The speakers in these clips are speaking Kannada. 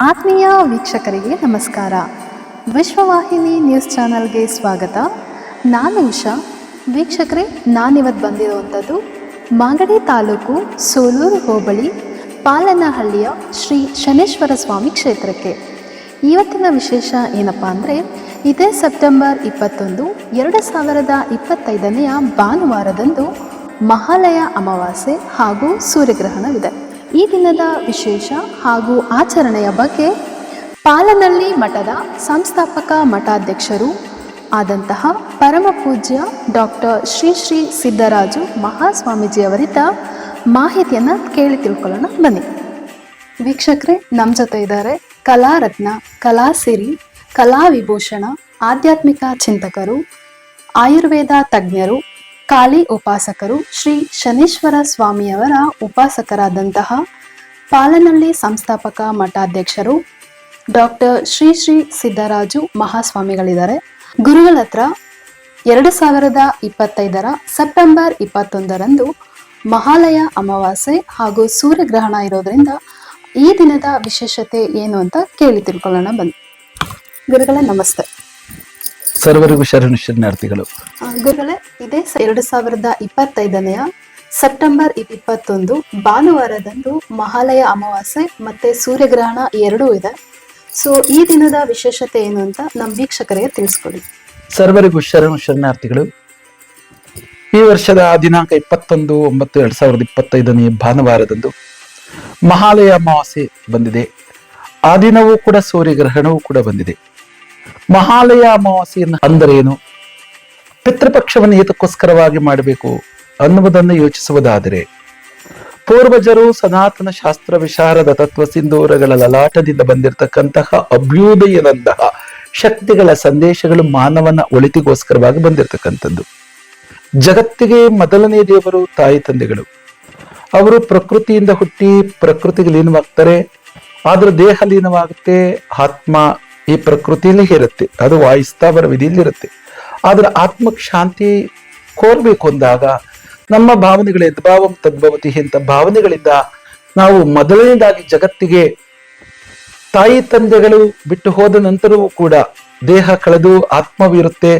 ಆತ್ಮೀಯ ವೀಕ್ಷಕರಿಗೆ ನಮಸ್ಕಾರ. ವಿಶ್ವವಾಹಿನಿ ನ್ಯೂಸ್ ಚಾನಲ್ಗೆ ಸ್ವಾಗತ. ನಾನು ಉಷಾ. ವೀಕ್ಷಕರೇ, ನಾನಿವತ್ತು ಬಂದಿರುವಂಥದ್ದು ಮಾಗಡಿ ತಾಲೂಕು ಸೂಲೂರು ಹೋಬಳಿ ಪಾಲನಹಳ್ಳಿಯ ಶ್ರೀ ಶನೇಶ್ವರ ಸ್ವಾಮಿ ಕ್ಷೇತ್ರಕ್ಕೆ. ಇವತ್ತಿನ ವಿಶೇಷ ಏನಪ್ಪ ಅಂದರೆ, ಇದೇ ಸೆಪ್ಟೆಂಬರ್ 21, 2025 ಭಾನುವಾರದಂದು ಮಹಾಲಯ ಅಮಾವಾಸ್ಯೆ ಹಾಗೂ ಸೂರ್ಯಗ್ರಹಣವಿದೆ. ಈ ದಿನದ ವಿಶೇಷ ಹಾಗೂ ಆಚರಣೆಯ ಬಗ್ಗೆ ಪಾಲನಹಳ್ಳಿ ಮಠದ ಸಂಸ್ಥಾಪಕ ಮಠಾಧ್ಯಕ್ಷರು ಆದಂತಹ ಪರಮ ಪೂಜ್ಯ ಡಾಕ್ಟರ್ ಶ್ರೀ ಶ್ರೀ ಸಿದ್ದರಾಜು ಮಹಾಸ್ವಾಮೀಜಿಯವರಿಂದ ಮಾಹಿತಿಯನ್ನು ಕೇಳಿ ತಿಳ್ಕೊಳ್ಳೋಣ ಬನ್ನಿ. ವೀಕ್ಷಕರೇ, ನಮ್ಮ ಜೊತೆ ಇದ್ದಾರೆ ಕಲಾರತ್ನ, ಕಲಾಸಿರಿ, ಕಲಾವಿಭೂಷಣ, ಆಧ್ಯಾತ್ಮಿಕ ಚಿಂತಕರು, ಆಯುರ್ವೇದ ತಜ್ಞರು, ಕಾಳಿ ಉಪಾಸಕರು, ಶ್ರೀ ಶನೇಶ್ವರ ಸ್ವಾಮಿಯವರ ಉಪಾಸಕರಾದಂತಹ ಪಾಲನಹಳ್ಳಿ ಸಂಸ್ಥಾಪಕ ಮಠಾಧ್ಯಕ್ಷರು ಡಾಕ್ಟರ್ ಶ್ರೀ ಶ್ರೀ ಸಿದ್ದರಾಜು ಮಹಾಸ್ವಾಮಿಗಳಿದ್ದಾರೆ. ಗುರುಗಳ ಹತ್ರ 2025 ಸೆಪ್ಟೆಂಬರ್ 21 ಮಹಾಲಯ ಅಮಾವಾಸ್ಯೆ ಹಾಗೂ ಸೂರ್ಯಗ್ರಹಣ ಇರೋದ್ರಿಂದ ಈ ದಿನದ ವಿಶೇಷತೆ ಏನು ಅಂತ ಕೇಳಿ ತಿಳ್ಕೊಳ್ಳೋಣ ಬನ್ನಿ. ಗುರುಗಳೇ ನಮಸ್ತೆ. ಸರ್ವರಿಗೂ ಶರಣಾರ್ಥಿಗಳು. ಗುರುಗಳೇ, ಇದೇ 2025 ಸೆಪ್ಟೆಂಬರ್ 21 ಭಾನುವಾರದಂದು ಮಹಾಲಯ ಅಮಾವಾಸ್ಯೆ ಮತ್ತೆ ಸೂರ್ಯಗ್ರಹಣ ಎರಡೂ ಇದೆ. ಸೊ ಈ ದಿನದ ವಿಶೇಷತೆ ಏನು ಅಂತ ನಮ್ಮ ವೀಕ್ಷಕರಿಗೆ ತಿಳಿಸ್ಕೊಡಿ. ಸರ್ವರಿಗೂ ಶರಣಾರ್ಥಿಗಳು. ಈ ವರ್ಷದ ದಿನಾಂಕ 21/9/2025 ಭಾನುವಾರದಂದು ಮಹಾಲಯ ಅಮಾವಾಸ್ಯೆ ಬಂದಿದೆ. ಆ ದಿನವೂ ಕೂಡ ಸೂರ್ಯಗ್ರಹಣವೂ ಕೂಡ ಬಂದಿದೆ. ಮಹಾಲಯ ಅಮಾವಾಸ್ಯೆಯನ್ನು ಅಂದರೆ ಏನು, ಪಿತೃಪಕ್ಷವನ್ನು ಏತಕ್ಕೋಸ್ಕರವಾಗಿ ಮಾಡಬೇಕು ಅನ್ನುವುದನ್ನು ಯೋಚಿಸುವುದಾದರೆ, ಪೂರ್ವಜರು ಸನಾತನ ಶಾಸ್ತ್ರ ವಿಶಾರದ ತತ್ವ ಸಿಂಧೂರಗಳ ಲಲಾಟದಿಂದ ಬಂದಿರತಕ್ಕಂತಹ ಅಭ್ಯುದಯದಂತಹ ಶಕ್ತಿಗಳ ಸಂದೇಶಗಳು ಮಾನವನ ಒಳಿತಿಗೋಸ್ಕರವಾಗಿ ಬಂದಿರತಕ್ಕಂಥದ್ದು. ಜಗತ್ತಿಗೆ ಮೊದಲನೇ ದೇವರು ತಾಯಿ ತಂದೆಗಳು. ಅವರು ಪ್ರಕೃತಿಯಿಂದ ಹುಟ್ಟಿ ಪ್ರಕೃತಿಗೆ ಲೀನವಾಗ್ತಾರೆ. ಆದ್ರೆ ದೇಹ ಲೀನವಾಗುತ್ತೆ, ಆತ್ಮ ಈ ಪ್ರಕೃತಿಯಲ್ಲಿ ಇರುತ್ತೆ, ಅದು ವಾಯುಸ್ಥಾವರ ವಿಧಿಯಲ್ಲಿರುತ್ತೆ. ಆದ್ರೆ ಆತ್ಮಕ್ಕೆ ಶಾಂತಿ ಕೋರ್ಬೇಕು ಅಂದಾಗ ನಮ್ಮ ಭಾವನೆಗಳ ಯದ್ಭಾವಂ ತದ್ಭವತಿ ಅಂತ ಭಾವನೆಗಳಿಂದ ನಾವು ಮೊದಲನೇದಾಗಿ ಜಗತ್ತಿಗೆ ತಾಯಿ ತಂದೆಗಳು ಬಿಟ್ಟು ಹೋದ ನಂತರವೂ ಕೂಡ ದೇಹ ಕಳೆದು ಆತ್ಮವಿರುತ್ತೆ.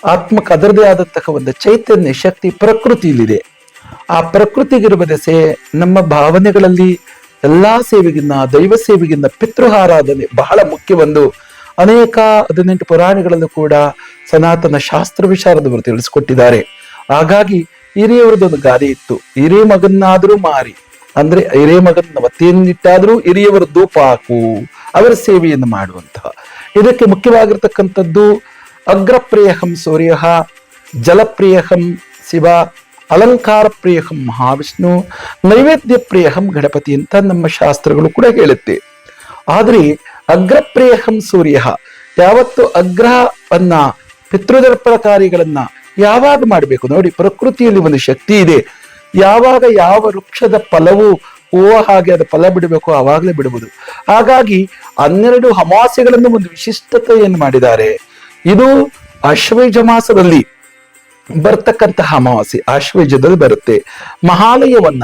ಆತ್ಮಕ್ಕೆ ಅದರದೇ ಆದಂತಹ ಒಂದು ಚೈತನ್ಯ ಶಕ್ತಿ ಪ್ರಕೃತಿಯಲ್ಲಿದೆ. ಆ ಪ್ರಕೃತಿಗಿರುವ ದೆಸೆ ನಮ್ಮ ಭಾವನೆಗಳಲ್ಲಿ ಎಲ್ಲಾ ಸೇವೆಗಿನ್ನ, ದೈವ ಸೇವೆಗಿನ್ನ ಪಿತೃಹಾರಾಧನೆ ಬಹಳ ಮುಖ್ಯವೊಂದು. ಅನೇಕ 18 ಪುರಾಣಗಳಲ್ಲೂ ಕೂಡ ಸನಾತನ ಶಾಸ್ತ್ರ ವಿಚಾರದವರು ತಿಳಿಸಿಕೊಟ್ಟಿದ್ದಾರೆ. ಹಾಗಾಗಿ ಹಿರಿಯವರದೊಂದು ಗಾದೆ ಇತ್ತು, ಹಿರಿಯ ಮಗನ್ನಾದ್ರೂ ಮಾರಿ, ಅಂದ್ರೆ ಹಿರಿಯ ಮಗನ ವತಿಯನ್ನಿಟ್ಟಾದ್ರೂ ಹಿರಿಯವರ ಧೂಪ ಹಾಕು, ಅವರ ಸೇವೆಯನ್ನು ಮಾಡುವಂತಹ. ಇದಕ್ಕೆ ಮುಖ್ಯವಾಗಿರ್ತಕ್ಕಂಥದ್ದು ಅಗ್ರಪ್ರಿಯಹಂ ಸೂರ್ಯ, ಜಲಪ್ರಿಯಹಂ ಶಿವ, ಅಲಂಕಾರ ಪ್ರಿಯಹಂ ಮಹಾವಿಷ್ಣು, ನೈವೇದ್ಯ ಪ್ರಿಯಹಂ ಗಣಪತಿ ಅಂತ ನಮ್ಮ ಶಾಸ್ತ್ರಗಳು ಕೂಡ ಹೇಳುತ್ತೆ. ಆದ್ರೆ ಅಗ್ರಪ್ರಿಯಹಂ ಸೂರ್ಯ, ಯಾವತ್ತು ಅಗ್ರಹವನ್ನ ಪಿತೃದರ್ಪಣ ಕಾರ್ಯಗಳನ್ನ ಯಾವಾಗ ಮಾಡಬೇಕು ನೋಡಿ. ಪ್ರಕೃತಿಯಲ್ಲಿ ಒಂದು ಶಕ್ತಿ ಇದೆ. ಯಾವಾಗ ಯಾವ ವೃಕ್ಷದ ಫಲವು ಹೂವ ಹಾಗೆ ಅದು ಫಲ ಬಿಡಬೇಕು ಆವಾಗಲೇ ಬಿಡುವುದು. ಹಾಗಾಗಿ 12 ಅಮಾವಾಸ್ಯೆಗಳನ್ನು ಒಂದು ವಿಶಿಷ್ಟತೆಯನ್ನು ಮಾಡಿದ್ದಾರೆ. ಇದು ಆಶ್ವಯುಜ ಮಾಸದಲ್ಲಿ ಬರ್ತಕ್ಕಂತಹ ಅಮಾವಾಸ್ಯೆ, ಆಶ್ವಯುಜದಲ್ಲಿ ಬರುತ್ತೆ. ಮಹಾಲಯವನ್ನ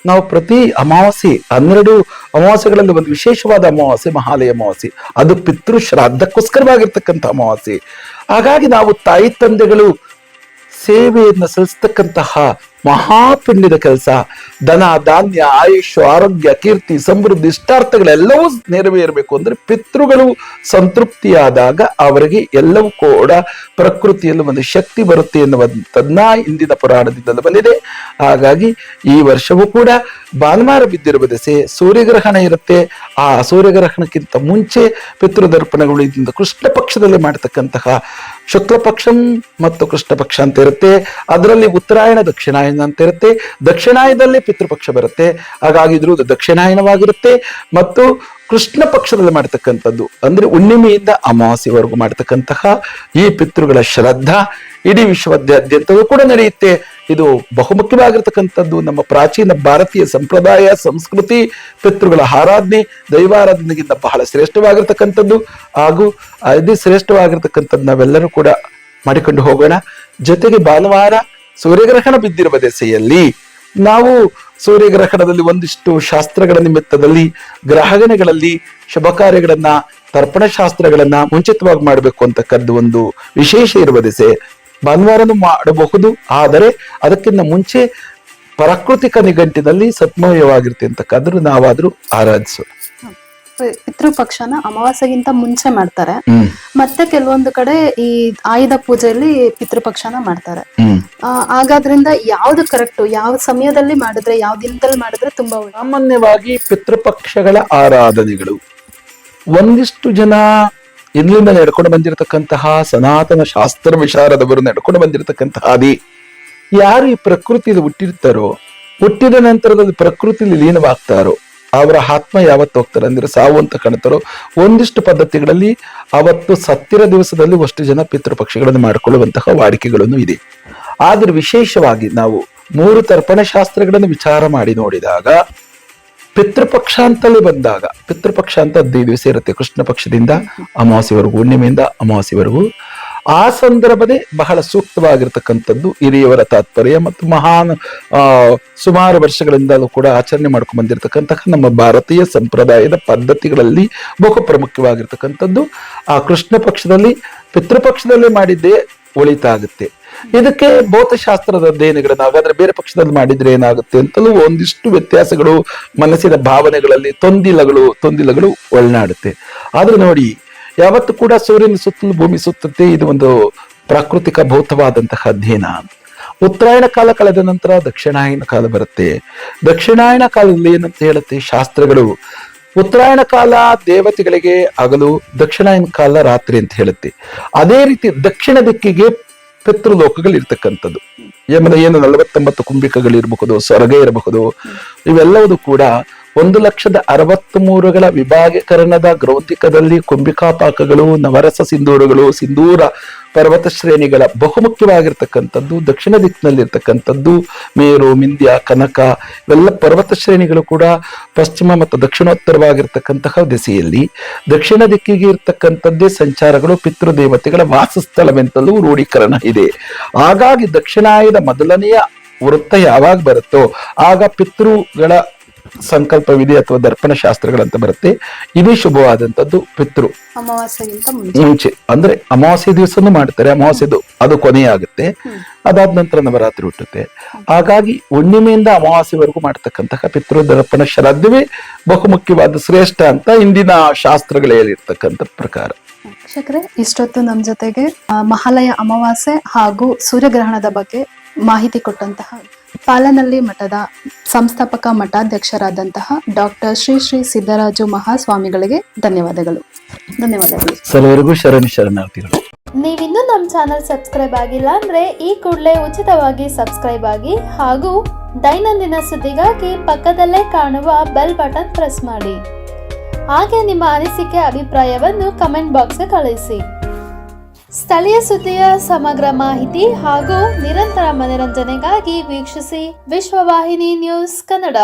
ನಾವು ಪ್ರತಿ ಅಮಾವಾಸ್ಯೆ 12 ಅಮಾವಾಸ್ಯೆಗಳಲ್ಲಿ ಒಂದು ವಿಶೇಷವಾದ ಅಮಾವಾಸ್ಯೆ ಮಹಾಲಯ ಅಮಾವಾಸ್ಯೆ. ಅದು ಪಿತೃ ಶ್ರಾದ್ದಕ್ಕೋಸ್ಕರವಾಗಿರ್ತಕ್ಕಂಥ ಅಮಾವಾಸ್ಯೆ. ಹಾಗಾಗಿ ನಾವು ತಾಯಿ ತಂದೆಗಳು ಸೇವೆಯನ್ನು ಸಲ್ಲಿಸ್ತಕ್ಕಂತಹ ಮಹಾಪುಣ್ಯದ ಕೆಲಸ. ಧನ ಧಾನ್ಯ, ಆಯುಷ್, ಆರೋಗ್ಯ, ಕೀರ್ತಿ, ಸಮೃದ್ಧಿ, ಇಷ್ಟಾರ್ಥಗಳೆಲ್ಲವೂ ನೆರವೇರಬೇಕು ಅಂದ್ರೆ ಪಿತೃಗಳು ಸಂತೃಪ್ತಿಯಾದಾಗ ಅವರಿಗೆ ಎಲ್ಲವೂ ಕೂಡ ಪ್ರಕೃತಿಯಲ್ಲಿ ಒಂದು ಶಕ್ತಿ ಬರುತ್ತೆ ಎನ್ನುವಂಥದ್ದನ್ನ ಇಂದಿನ ಪುರಾಣದಿಂದಲೂ ಬಂದಿದೆ. ಹಾಗಾಗಿ ಈ ವರ್ಷವೂ ಕೂಡ ಭಾನುವಾರ ಬಿದ್ದಿರುವ ದೆಸೆ ಸೂರ್ಯಗ್ರಹಣ ಇರುತ್ತೆ. ಆ ಸೂರ್ಯಗ್ರಹಣಕ್ಕಿಂತ ಮುಂಚೆ ಪಿತೃದರ್ಪಣಗಳು ಇದರಿಂದ ಕೃಷ್ಣ ಪಕ್ಷದಲ್ಲಿ ಮಾಡತಕ್ಕಂತಹ ಶುಕ್ಲ ಪಕ್ಷಂ ಮತ್ತು ಕೃಷ್ಣ ಪಕ್ಷ ಅಂತ ಇರುತ್ತೆ. ಅದರಲ್ಲಿ ಉತ್ತರಾಯಣ, ದಕ್ಷಿಣಾಯನ ಅಂತ ಇರುತ್ತೆ. ದಕ್ಷಿಣಾಯನದಲ್ಲಿ ಪಿತೃಪಕ್ಷ ಬರುತ್ತೆ. ಹಾಗಾಗಿ ಇದ್ರದ್ದು ದಕ್ಷಿಣಾಯನವಾಗಿರುತ್ತೆ. ಮತ್ತು ಕೃಷ್ಣ ಪಕ್ಷದಲ್ಲಿ ಮಾಡ್ತಕ್ಕಂಥದ್ದು ಅಂದ್ರೆ ಹುಣ್ಣಿಮೆಯಿಂದ ಅಮಾವಾಸ್ಯವರೆಗೂ ಮಾಡ್ತಕ್ಕಂತಹ ಈ ಪಿತೃಗಳ ಶ್ರದ್ಧಾ ಇಡೀ ವಿಶ್ವದಾದ್ಯಂತವೂ ಕೂಡ ನಡೆಯುತ್ತೆ. ಇದು ಬಹುಮುಖ್ಯವಾಗಿರ್ತಕ್ಕಂಥದ್ದು. ನಮ್ಮ ಪ್ರಾಚೀನ ಭಾರತೀಯ ಸಂಪ್ರದಾಯ ಸಂಸ್ಕೃತಿ ಪಿತೃಗಳ ಆರಾಧನೆ ದೈವಾರಾಧನೆಗಿಂತ ಬಹಳ ಶ್ರೇಷ್ಠವಾಗಿರ್ತಕ್ಕಂಥದ್ದು. ಹಾಗೂ ಅದೇ ಶ್ರೇಷ್ಠವಾಗಿರ್ತಕ್ಕಂಥದ್ದು ನಾವೆಲ್ಲರೂ ಕೂಡ ಮಾಡಿಕೊಂಡು ಹೋಗೋಣ. ಜೊತೆಗೆ ಭಾನುವಾರ ಸೂರ್ಯಗ್ರಹಣ ಬಿದ್ದಿರುವ ದೆಸೆಯಲ್ಲಿ ನಾವು ಸೂರ್ಯಗ್ರಹಣದಲ್ಲಿ ಒಂದಿಷ್ಟು ಶಾಸ್ತ್ರಗಳ ನಿಮಿತ್ತದಲ್ಲಿ ಗ್ರಹಗಣಗಳಲ್ಲಿ ಶುಭ ಕಾರ್ಯಗಳನ್ನ ತರ್ಪಣ ಶಾಸ್ತ್ರಗಳನ್ನ ಮುಂಚಿತವಾಗಿ ಮಾಡಬೇಕು ಅಂತಕ್ಕದ್ದು ಒಂದು ವಿಶೇಷ ಇರುವ ದಿಸೆ. ಭಾನುವಾರನು ಮಾಡಬಹುದು, ಆದರೆ ಅದಕ್ಕಿಂತ ಮುಂಚೆ ಪ್ರಾಕೃತಿಕ ನಿಘಂಟಿನಲ್ಲಿ ಸತ್ಮಯವಾಗಿರ್ತಕ್ಕಂಥದ್ದು ನಾವಾದ್ರೂ ಆರಾಧಿಸೋದು. ಪಿತೃಪಕ್ಷನ ಅಮಾವಾಸ್ಯೆಗಿಂತ ಮುಂಚೆ ಮಾಡ್ತಾರೆ. ಮತ್ತೆ ಕೆಲವೊಂದು ಕಡೆ ಈ ಆಯುಧ ಪೂಜೆಯಲ್ಲಿ ಪಿತೃಪಕ್ಷನ ಮಾಡ್ತಾರೆ. ಹಾಗಾದ್ರಿಂದ ಯಾವ್ದು ಕರೆಕ್ಟ್, ಯಾವ ಸಮಯದಲ್ಲಿ ಮಾಡಿದ್ರೆ, ಯಾವ ದಿನದಲ್ಲಿ ಮಾಡಿದ್ರೆ ತುಂಬಾ ಒಳ್ಳೆ? ಸಾಮಾನ್ಯವಾಗಿ ಪಿತೃಪಕ್ಷಗಳ ಆರಾಧನೆಗಳು ಒಂದಿಷ್ಟು ಜನ ಇಲ್ಲಿಂದ ನಡ್ಕೊಂಡು ಬಂದಿರತಕ್ಕಂತಹ ಸನಾತನ ಶಾಸ್ತ್ರ ವಿಶಾರದವರು ನಡ್ಕೊಂಡು ಬಂದಿರತಕ್ಕಂತಹ ಅದೇ ಯಾರು ಈ ಪ್ರಕೃತಿಯಲ್ಲಿ ಹುಟ್ಟಿರ್ತಾರೋ, ಹುಟ್ಟಿದ ನಂತರದಲ್ಲಿ ಪ್ರಕೃತಿಯಲ್ಲಿ ಲೀನವಾಗ್ತಾರೋ ಅವರ ಆತ್ಮ ಯಾವತ್ತು ಹೋಗ್ತಾರೆ ಅಂದ್ರೆ ಸಾವು ಅಂತ ಕಾಣ್ತಾರೋ. ಒಂದಿಷ್ಟು ಪದ್ಧತಿಗಳಲ್ಲಿ ಅವತ್ತು ಸತ್ತಿರ ದಿವಸದಲ್ಲಿ ಅಷ್ಟು ಜನ ಪಿತೃಪಕ್ಷಗಳನ್ನು ಮಾಡಿಕೊಳ್ಳುವಂತಹ ವಾಡಿಕೆಗಳನ್ನು ಇದೆ. ಆದ್ರೆ ವಿಶೇಷವಾಗಿ ನಾವು 3 ತರ್ಪಣ ಶಾಸ್ತ್ರಗಳನ್ನು ವಿಚಾರ ಮಾಡಿ ನೋಡಿದಾಗ ಪಿತೃಪಕ್ಷ ಅಂತಲೇ ಬಂದಾಗ, ಪಿತೃಪಕ್ಷ ಅಂತ 15 ದಿವಸ ಇರುತ್ತೆ, ಕೃಷ್ಣ ಪಕ್ಷದಿಂದ ಅಮಾವಾಸ್ಯವರೆಗೂ, ಹುಣ್ಣಿಮೆಯಿಂದ ಅಮಾವಾಸ್ಯವರೆಗೂ. ಆ ಸಂದರ್ಭದೇ ಬಹಳ ಸೂಕ್ತವಾಗಿರ್ತಕ್ಕಂಥದ್ದು ಹಿರಿಯವರ ತಾತ್ಪರ್ಯ ಮತ್ತು ಮಹಾನ್ ಸುಮಾರು ವರ್ಷಗಳಿಂದಲೂ ಕೂಡ ಆಚರಣೆ ಮಾಡ್ಕೊಂಡು ಬಂದಿರತಕ್ಕಂತಹ ನಮ್ಮ ಭಾರತೀಯ ಸಂಪ್ರದಾಯದ ಪದ್ಧತಿಗಳಲ್ಲಿ ಬಹು ಪ್ರಮುಖವಾಗಿರ್ತಕ್ಕಂಥದ್ದು ಆ ಕೃಷ್ಣ ಪಕ್ಷದಲ್ಲಿ ಪಿತೃಪಕ್ಷದಲ್ಲಿ ಮಾಡಿದ್ದೇ ಒಳಿತಾಗುತ್ತೆ. ಇದಕ್ಕೆ ಭೌತಶಾಸ್ತ್ರದ ಅಧ್ಯಯನಗಳನ್ನ ಹಾಗಾದ್ರೆ ಬೇರೆ ಪಕ್ಷದಲ್ಲಿ ಮಾಡಿದ್ರೆ ಏನಾಗುತ್ತೆ ಅಂತಲೂ ಒಂದಿಷ್ಟು ವ್ಯತ್ಯಾಸಗಳು ಮನಸ್ಸಿನ ಭಾವನೆಗಳಲ್ಲಿ ತೊಂದಿಲಗಳು ಒಳನಾಡುತ್ತೆ. ಆದ್ರೆ ನೋಡಿ, ಯಾವತ್ತು ಕೂಡ ಸೂರ್ಯನ ಸುತ್ತಲೂ ಭೂಮಿ ಸುತ್ತುತ್ತೆ. ಇದು ಒಂದು ಪ್ರಾಕೃತಿಕ ಭೌತವಾದಂತಹ ಅಧ್ಯಯನ. ಉತ್ತರಾಯಣ ಕಾಲ ಕಳೆದ ನಂತರ ದಕ್ಷಿಣಾಯನ ಕಾಲ ಬರುತ್ತೆ. ದಕ್ಷಿಣಾಯನ ಕಾಲದಲ್ಲಿ ಏನಂತ ಹೇಳುತ್ತೆ ಶಾಸ್ತ್ರಗಳು, ಉತ್ತರಾಯಣ ಕಾಲ ದೇವತೆಗಳಿಗೆ ಹಗಲು, ದಕ್ಷಿಣಾಯನ ಕಾಲ ರಾತ್ರಿ ಅಂತ ಹೇಳುತ್ತೆ. ಅದೇ ರೀತಿ ದಕ್ಷಿಣ ದಿಕ್ಕಿಗೆ ಪಿತೃಲೋಕಗಳಿರ್ತಕ್ಕಂಥದ್ದು. ಏನು 49 ಕುಂಭಿಕಗಳಿರಬಹುದು, ಸ್ವರ್ಗ ಇರಬಹುದು, ಇವೆಲ್ಲವೂ ಕೂಡ 1,63,000 ವಿಭಾಗೀಕರಣದ ಗ್ರೌಂಥಿಕದಲ್ಲಿ ಕುಂಭಿಕಾಪಾಕಗಳು, ನವರಸ ಸಿಂಧೂರಗಳು, ಸಿಂಧೂರ ಪರ್ವತ ಶ್ರೇಣಿಗಳ ಬಹುಮುಖ್ಯವಾಗಿರ್ತಕ್ಕಂಥದ್ದು. ದಕ್ಷಿಣ ದಿಕ್ಕಿನಲ್ಲಿರ್ತಕ್ಕಂಥದ್ದು ಮೇರು, ಮಿಂದ್ಯ, ಕನಕ ಇವೆಲ್ಲ ಪರ್ವತ ಶ್ರೇಣಿಗಳು ಕೂಡ ಪಶ್ಚಿಮ ಮತ್ತು ದಕ್ಷಿಣೋತ್ತರವಾಗಿರ್ತಕ್ಕಂತಹ ದಿಸೆಯಲ್ಲಿ ದಕ್ಷಿಣ ದಿಕ್ಕಿಗೆ ಇರ್ತಕ್ಕಂಥದ್ದೇ ಸಂಚಾರಗಳು ಪಿತೃದೇವತೆಗಳ ವಾಸಸ್ಥಳವೆಂತಲೂ ರೂಢೀಕರಣ ಇದೆ. ಹಾಗಾಗಿ ದಕ್ಷಿಣಾಯದ ಮೊದಲನೆಯ ವೃತ್ತ ಯಾವಾಗ ಬರುತ್ತೋ ಆಗ ಪಿತೃಗಳ ಸಂಕಲ್ಪವಿದೆ ಅಥವಾ ದರ್ಪಣ ಶಾಸ್ತ್ರಗಳಂತ ಬರುತ್ತೆ. ಇದೇ ಶುಭವಾದಂತದ್ದು. ಪಿತೃ ಅಮಾವಾಸ್ಯೆಗಿಂತ ಮುಂಚೆ ಅಂದ್ರೆ ಅಮಾವಾಸ್ಯೆ ದಿವಸನೂ ಮಾಡ್ತಾರೆ, ಅಮಾವಾಸ್ಯೆದು ಅದು ಕೊನೆಯಾಗುತ್ತೆ, ಅದಾದ ನಂತರ ನವರಾತ್ರಿ ಹುಟ್ಟುತ್ತೆ. ಹಾಗಾಗಿ ಹುಣ್ಣಿಮೆಯಿಂದ ಅಮಾವಾಸ್ಯೆವರೆಗೂ ಮಾಡ್ತಕ್ಕಂತಹ ಪಿತೃ ದರ್ಪಣ ಶ್ರಾದ್ದವೇ ಬಹುಮುಖ್ಯವಾದ ಶ್ರೇಷ್ಠ ಅಂತ ಇಂದಿನ ಶಾಸ್ತ್ರಗಳು ಹೇಳಿರ್ತಕ್ಕಂಥ ಪ್ರಕಾರ. ವೀಕ್ಷಕರೇ, ಇಷ್ಟೊತ್ತು ನಮ್ಮ ಜೊತೆಗೆ ಮಹಾಲಯ ಅಮಾವಾಸ್ಯೆ ಹಾಗೂ ಸೂರ್ಯಗ್ರಹಣದ ಬಗ್ಗೆ ಮಾಹಿತಿ ಕೊಟ್ಟಂತಹ ಪಾಲನಹಳ್ಳಿ ಮಠದ ಸಂಸ್ಥಾಪಕ ಮಠಾಧ್ಯಕ್ಷರಾದಂತಹ ಡಾಕ್ಟರ್ ಶ್ರೀ ಸಿದ್ದರಾಜು ಮಹಾಸ್ವಾಮಿಗಳಿಗೆ ಧನ್ಯವಾದಗಳು. ಸರ್ವರಿಗೂ ಶರಣಾರ್ಥಿಗಳು. ನೀವಿನ್ನೂ ನಮ್ಮ ಚಾನಲ್ ಸಬ್ಸ್ಕ್ರೈಬ್ ಆಗಿಲ್ಲ ಅಂದ್ರೆ ಈ ಕೂಡಲೇ ಉಚಿತವಾಗಿ ಸಬ್ಸ್ಕ್ರೈಬ್ ಆಗಿ ಹಾಗೂ ದೈನಂದಿನ ಸುದ್ದಿಗಾಗಿ ಪಕ್ಕದಲ್ಲೇ ಕಾಣುವ ಬೆಲ್ ಬಟನ್ ಪ್ರೆಸ್ ಮಾಡಿ. ಹಾಗೆ ನಿಮ್ಮ ಅನಿಸಿಕೆ ಅಭಿಪ್ರಾಯವನ್ನು ಕಮೆಂಟ್ ಬಾಕ್ಸ್ಗೆ ಕಳಿಸಿ. ಸ್ಥಳೀಯ ಸುದ್ದಿಯ ಸಮಗ್ರ ಮಾಹಿತಿ ಹಾಗೂ ನಿರಂತರ ಮನರಂಜನೆಗಾಗಿ ವೀಕ್ಷಿಸಿ ವಿಶ್ವವಾಹಿನಿ ನ್ಯೂಸ್ ಕನ್ನಡ.